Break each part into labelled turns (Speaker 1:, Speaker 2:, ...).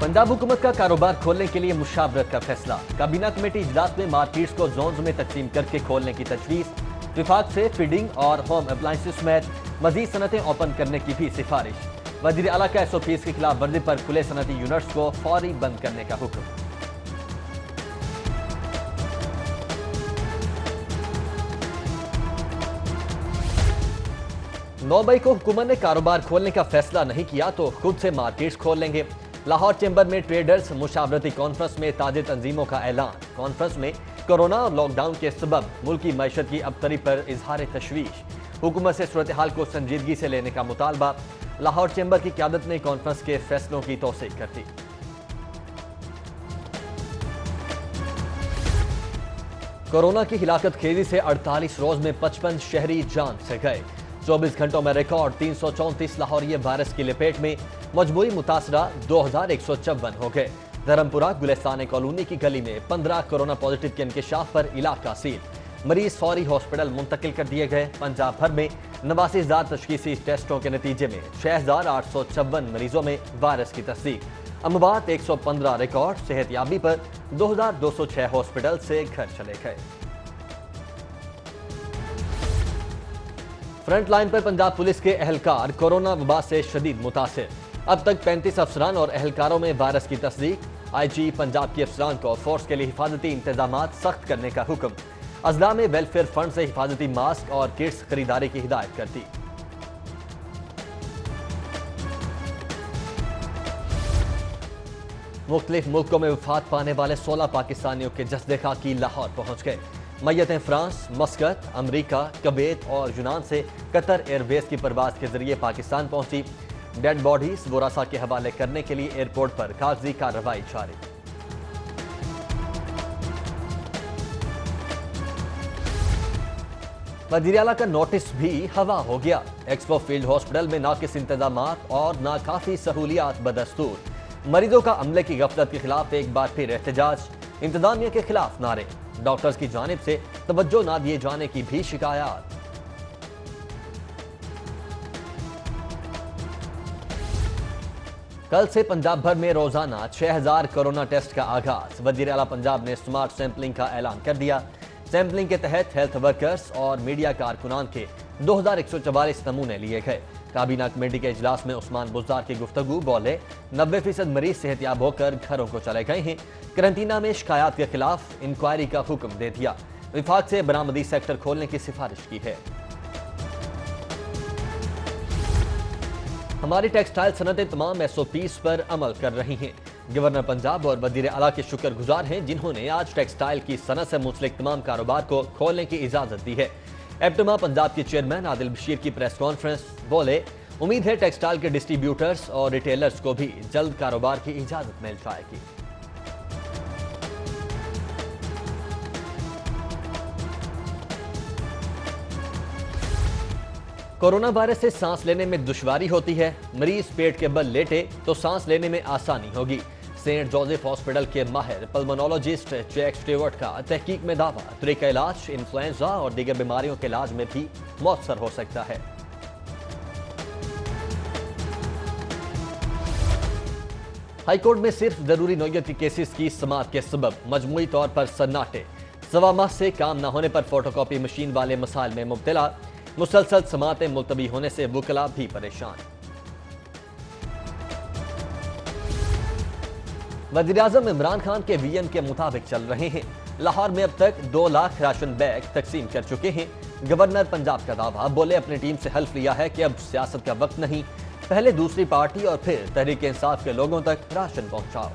Speaker 1: पंजाब हुकूमत का कारोबार खोलने के लिए मुशावरत का फैसला। काबीना कमेटी इजलास में मार्केट्स को जोन्स में तकसीम करके खोलने की तजवीज़। विफाक से फीडिंग और होम अप्लायंसेस समेत मजीद सनतें ओपन करने की भी सिफारिश। वज़ीर आला का SOPs की खिलाफ वर्जी पर खुले सनती यूनिट्स को फौरी बंद करने का हुक्म। नौ मई को हुकूमत ने कारोबार खोलने का फैसला नहीं किया तो खुद से मार्केट्स खोल लेंगे। लाहौर चैम्बर में ट्रेडर्स मुशावरती कॉन्फ्रेंस में ताजे तंजीमों का ऐलान। कॉन्फ्रेंस में कोरोना और लॉकडाउन के सबब मुल्की मैशत की अबतरी पर इजहार तशवीश। हुकूमत से सूरत हाल को संजीदगी से लेने का मुतालबा। लाहौर चैम्बर की क़यादत ने कॉन्फ्रेंस के फैसलों की तौसीक कर दी। कोरोना की हिलाकत खेजी से 48 रोज में 55 शहरी जान से गए। 24 घंटों में रिकॉर्ड 334 लाहौरिये वायरस की लपेट में। मजमूई मुतासरा 2154 हो गए। धर्मपुरा गुलिस्तान कॉलोनी की गली में 15 कोरोना पॉजिटिव के इंकशाफ पर इलाका सील। मरीज फौरी हॉस्पिटल मुंतकिल कर दिए गए। पंजाब भर में 89,000 तशखीसी टेस्टों के नतीजे में 6,856 मरीजों में वायरस की तस्दीक। अमवात 115 रिकॉर्ड। सेहतयाबी पर 2,206 हॉस्पिटल से घर चले गए। फ्रंट लाइन पर पंजाब पुलिस के एहलकार कोरोना वबा से शदीद मुतासिर। अब तक 35 अफसरान और एहलकारों में वायरस की तस्दीक। IG पंजाब के अफसरान को फोर्स के लिए हिफाजती इंतजामात सख्त करने का हुक्म। अजला में वेलफेयर फंड से हिफाजती मास्क और किट्स खरीदारी की हिदायत कर दी। मुख्तलिफ मुल्कों में वफात पाने वाले 16 पाकिस्तानियों के जस्दे खाकी लाहौर पहुंच गए। मैयतें फ्रांस, मस्कत, अमरीका, कुवैत और यूनान से कतर एयरवेज की परवाज के जरिए पाकिस्तान पहुंची। डेड बॉडीज वरासा के हवाले करने के लिए एयरपोर्ट पर कागजी कार्रवाई जारी। वज़ीर आला का नोटिस भी हवा हो गया। एक्सपो फील्ड हॉस्पिटल में नाकिस इंतजामात और नाकाफी सहूलियात बदस्तूर। मरीजों का अमले की गफलत के खिलाफ एक बार फिर एहतजाज। इंतजामिया के खिलाफ नारे। डॉक्टर्स की जानिब से तवज्जो ना दिए जाने की भी शिकायत। कल से पंजाब भर में रोजाना 6,000 कोरोना टेस्ट का आगाज। वज़ीर आला पंजाब ने स्मार्ट सैंपलिंग का ऐलान कर दिया। सैंपलिंग के तहत हेल्थ वर्कर्स और मीडिया कारकुनान के 2,144 नमूने लिए गए। काबीना कमेटी के इजलास में उस्मान बुज़दार की गुफ्तगू। बोले 90% मरीज सेहतयाब होकर घरों को चले गए हैं। करंटीना में शिकायत के खिलाफ इंक्वायरी का हुक्म दे दिया। विफाक से बरामदी सेक्टर खोलने की सिफारिश की है। हमारी टेक्सटाइल सनतें तमाम SOPs पर अमल कर रही हैं। गवर्नर पंजाब और वज़ीर आला के शुक्रगुजार हैं जिन्होंने आज टेक्सटाइल की सनत से मुंसलिक तमाम कारोबार को खोलने की इजाजत दी है। एप्टमा पंजाब के चेयरमैन आदिल बशीर की प्रेस कॉन्फ्रेंस। बोले उम्मीद है टेक्सटाइल के डिस्ट्रीब्यूटर्स और रिटेलर्स को भी जल्द कारोबार की इजाजत मिल जाएगी। कोरोना वायरस से सांस लेने में दुश्वारी होती है। मरीज पेट के बल लेटे तो सांस लेने में आसानी होगी। सेंट जोसेफ हॉस्पिटल के माहिर पल्मोनोलॉजिस्ट जैक स्टीवर्ट का तहकीक में दावा। तरीका इलाज इन्फ्लुएंजा और दीगर बीमारियों के इलाज में भी मौसर हो सकता है। हाईकोर्ट में सिर्फ जरूरी नौयत के केसेस की समाअत के सबब मजमूई तौर पर सन्नाटे। सवा माह से काम न होने पर फोटोकॉपी मशीन वाले मसाइल में मुब्तला। मुसलसल समाअतें मुलतवी होने से वुकला भी परेशान। वज़ीर-ए-आज़म इमरान खान के वीएम के मुताबिक चल रहे हैं। लाहौर में अब तक 2 लाख राशन बैग तकसीम कर चुके हैं। गवर्नर पंजाब का दावा। बोले अपनी टीम से हल्फ लिया है कि अब सियासत का वक्त नहीं, पहले दूसरी पार्टी और फिर तहरीक इंसाफ के लोगों तक राशन पहुंचाओ।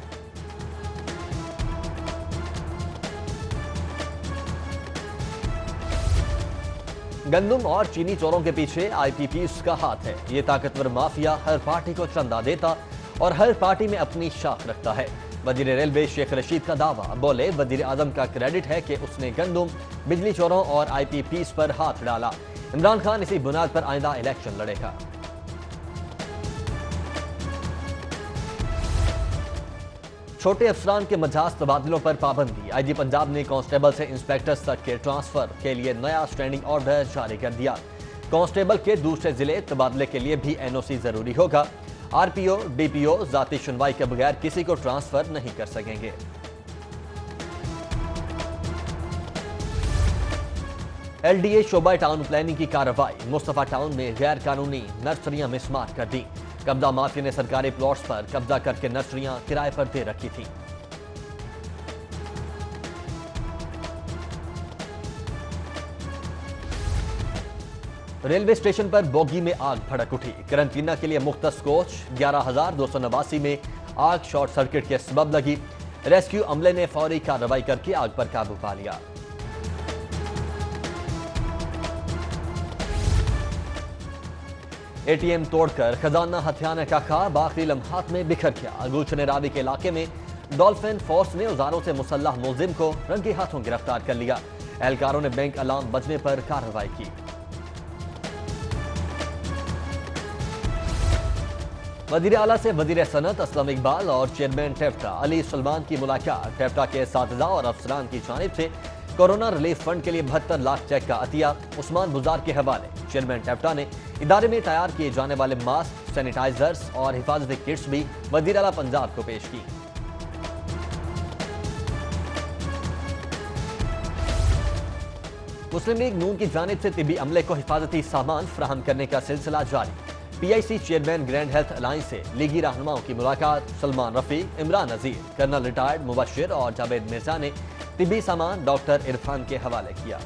Speaker 1: गंदम और चीनी चोरों के पीछे IPPs का हाथ है। ये ताकतवर माफिया हर पार्टी को चंदा देता और हर पार्टी में अपनी शाख रखता है। वजीर रेलवे शेख रशीद का दावा। बोले वजीर आजम का क्रेडिट है कि उसने गंदम, बिजली चोरों और IPPs पर हाथ डाला। इमरान खान इसी बुनियाद पर आइंदा इलेक्शन लड़ेगा। छोटे अफसरान के मजाज तबादलों पर पाबंदी। IG पंजाब ने कांस्टेबल से इंस्पेक्टर्स तक के ट्रांसफर के लिए नया स्टैंडिंग ऑर्डर जारी कर दिया। कांस्टेबल के दूसरे जिले तबादले के लिए भी NOC जरूरी होगा। RPO, DPO ذاتی سنوائی کے بغیر کسی کو ٹرانسفر نہیں کر سکیں گے۔ LDA شعبہ ٹاؤن پلاننگ کی کارروائی، مصطفیٰ ٹاؤن میں غیر قانونی نرسریاں مسمار کر دیں۔ قبضہ مافیا نے سرکاری پلاٹس پر قبضہ کر کے نرسریاں کرائے پر دے رکھی تھیں۔ ریلوے اسٹیشن پر بوگی میں آگ بھڑک اٹھی، قرنطینہ کے لیے مختص کوچ 11,289 میں آگ شارٹ سرکٹ کے سبب لگی، ریسکیو عملے نے فوری کارروائی کر کے آگ پر قابو پا لیا۔ ATM توڑ کر خزانہ ہتھیانے کا خواب آخری لمحات میں بکھر گیا، گلشن راوی کے علاقے میں ڈولفن فورس نے اوزاروں سے مسلح ملزم کو رنگے ہاتھوں گرفتار کر لیا، اہلکاروں نے بینک الارم بجنے پر کارروائی کی۔ وزیر اعلیٰ سے وزیر صنعت اسلم اقبال اور چیئرمین ٹیپٹا علی سلمان کی ملاقات، ٹیپٹا کے اساتذہ اور افسران کی جانب سے کورونا ریلیف فنڈ کے لیے 72 لاکھ چیک کا عطیہ عثمان بزار کے حوالے۔ چیئرمین ٹیپٹا نے ادارے میں تیار کیے جانے والے ماسک، سینیٹائزرز اور حفاظتی کٹس بھی وزیر اعلیٰ پنجاب کو پیش کی۔ مسلم لیگ نون کی جانب سے طبی عملے کو حفاظتی سامان فراہم کرنے کا سلسلہ جاری، PIC chairman grand health alliance سے لیگی رہنماؤں کی ملاقات، سلمان رفیق، عمران نذیر، کرنل ریٹائرڈ مبشر اور جاوید مرزا نے طبی سامان ڈاکٹر عرفان کے حوالے کیا۔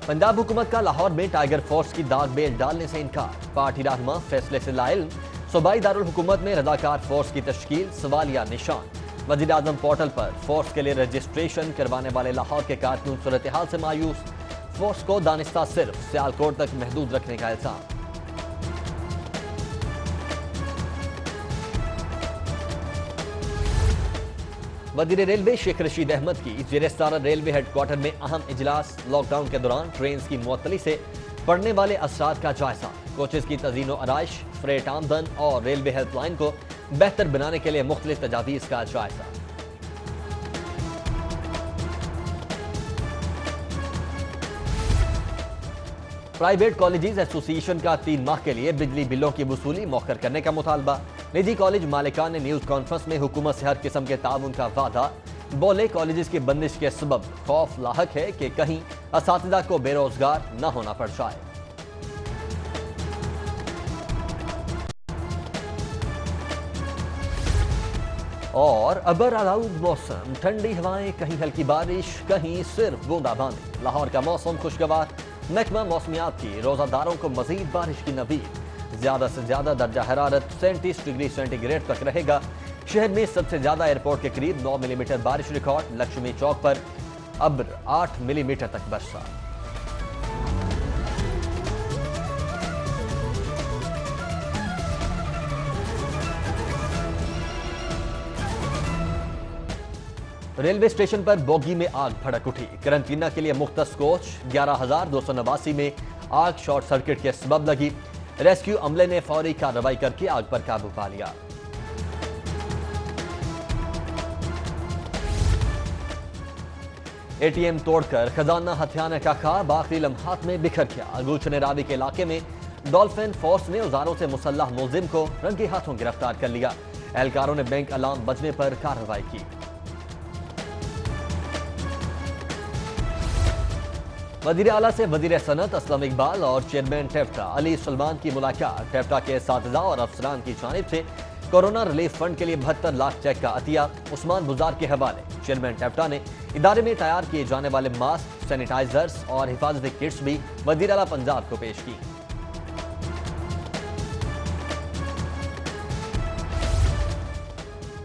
Speaker 1: پنجاب حکومت کا لاہور میں ٹائیگر فورس کی داغ بیل ڈالنے سے انکار، پارٹی رہنما فیصلے سے لاعلم، صوبائی دارالحکومت میں رضاکار فورس کی تشکیل سوالیہ نشان، وزیر اعظم پورٹل پر فورس کے لیے رجسٹریشن کروانے والے لاہور کے کارکن صورتحال سے مایوس، فورس کو دانستہ صرف سیالکوٹ تک محدود رکھنے کا الزام۔ وزیر ریلوے شیخ رشید احمد کی زیر صدارت ریلوے ہیڈ کوارٹر میں اہم اجلاس، لاک ڈاؤن کے دوران ٹرینز کی معطلی سے پڑنے والے اثرات کا جائزہ، کوچز کی تزئین و آرائش، فریٹ آمدن اور ریلوے ہیلپ لائن کو بہتر بنانے کے لیے مختلف تجاویز کا جائزہ۔ پرائیویٹ کالجز ایسوسی ایشن کا 3 ماہ کے لیے بجلی بلوں کی وصولی مؤخر کرنے کا مطالبہ، نجی کالج مالکان نے نیوز کانفرنس میں حکومت سے ہر قسم کے تعاون کا وعدہ، بولے کالجز کی بندش کے سبب خوف لاحق ہے کہ کہیں اساتذہ کو بے روزگار نہ ہونا پڑ جائے۔ اور ابر آلود موسم، ٹھنڈی ہوائیں، کہیں ہلکی بارش، کہیں صرف بوندا باندی، لاہور کا موسم خوشگوار، محکمہ موسمیات کی روزہ داروں کو مزید بارش کی نوید، زیادہ سے زیادہ درجہ حرارت 37 ڈگری سینٹی گریڈ تک رہے گا، شہر میں سب سے زیادہ ایئرپورٹ کے قریب 9 ملی میٹر بارش ریکارڈ، لکشمی چوک پر ابر 8 ملی میٹر تک برسا۔ ریلوے اسٹیشن پر بوگی میں آگ بھڑک اٹھی، قرنطینہ کے لیے مختص کوچ 11,289 میں آگ شارٹ سرکٹ کے سبب لگی، ریسکیو عملے نے فوری کارروائی کر کے آگ پر قابو پا لیا۔ ATM توڑ کر خزانہ ہتھیانے کا خواب آخری لمحات میں بکھر گیا، گلشن راوی کے علاقے میں ڈولفن فورس نے اوزاروں سے مسلح ملزم کو رنگے ہاتھوں گرفتار کر لیا، اہلکاروں نے بینک الارم بجنے پر کارروائی کی۔ وزیر اعلیٰ سے وزیر صنعت اسلم اقبال اور چیئرمین ٹیپٹا علی سلمان کی ملاقات، ٹیپٹا کے اساتذہ اور افسران کی جانب سے کورونا ریلیف فنڈ کے لیے 72 لاکھ چیک کا عطیہ عثمان بزار کے حوالے۔ چیئرمین ٹیپٹا نے ادارے میں تیار کیے جانے والے ماسک، سینیٹائزرز اور حفاظتی کٹس بھی وزیر اعلیٰ پنجاب کو پیش کی۔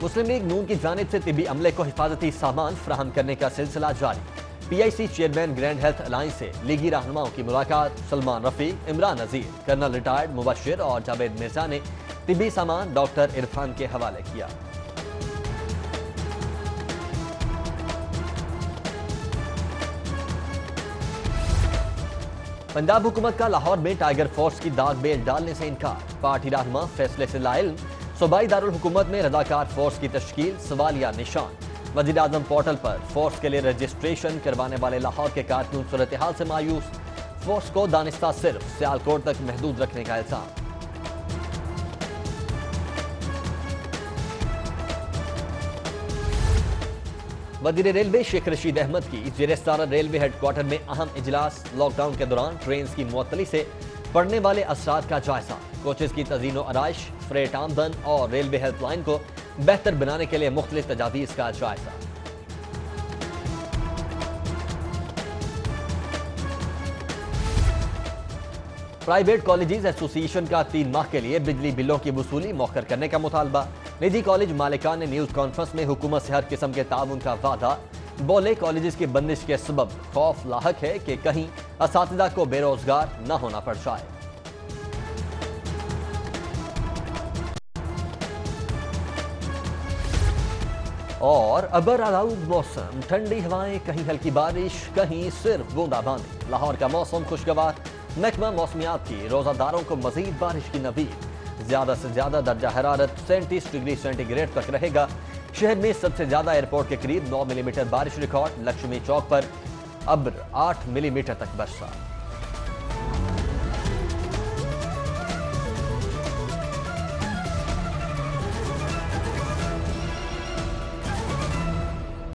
Speaker 1: مسلم لیگ نون کی جانب سے طبی عملے کو حفاظتی سامان فراہم کرنے کا سلسلہ جاری، PIC chairman grand health alliance سے لیگی رہنماؤں کی ملاقات، سلمان رفیق، عمران نذیر، کرنل ریٹائرڈ مبشر اور جاوید مرزا نے طبی سامان ڈاکٹر عرفان کے حوالے کیا۔ پنجاب حکومت کا لاہور میں ٹائیگر فورس کی داغ بیل ڈالنے سے انکار، پارٹی رہنما فیصلے سے لاعلم، صوبائی دارالحکومت میں رضاکار فورس کی تشکیل سوالیہ نشان، वज़ीर आज़म पोर्टल पर फोर्स के लिए रजिस्ट्रेशन करवाने वाले लाहौर के कारकुन सूरत-ए-हाल से मायूस, फोर्स को दानिस्ता सिर्फ सियालकोट तक महदूद रखने का इल्जाम। वज़ीर रेलवे शेख रशीद अहमद की ज़ेर-ए-सदारत रेलवे हेडक्वार्टर में अहम इजलास। लॉकडाउन के दौरान ट्रेन की मुअत्तली से पड़ने वाले असरात का जायजा। कोचेज की तज़ीन व आराइश, फ्रेट आमदन और रेलवे हेल्पलाइन को बेहतर बनाने के लिए मुख्तलिफ तजावीज़ का जायजा। प्राइवेट कॉलेजेस एसोसिएशन का 3 माह के लिए बिजली बिलों की वसूली मौखर करने का मुतालबा। निजी कॉलेज मालिकान ने न्यूज़ कॉन्फ्रेंस में हुकूमत से हर किस्म के ताउन का वादा। बोले कॉलेजेस की बंदिश के सबब खौफ लाहक है कि कहीं असातिज़ा को बेरोजगार न होना पड़ जाए। और अबर आलूद मौसम, ठंडी हवाएं, कहीं हल्की बारिश, कहीं सिर्फ बूंदाबांदी। लाहौर का मौसम खुशगवार। महकमा मौसमियात की रोजादारों को मजीद बारिश की नवीद। ज्यादा से ज्यादा दर्जा हरारत 37 डिग्री सेंटीग्रेड तक रहेगा। शहर में सबसे ज्यादा एयरपोर्ट के करीब 9 मिलीमीटर बारिश रिकॉर्ड। लक्ष्मी चौक पर अब्र 8 मिलीमीटर तक बरसा।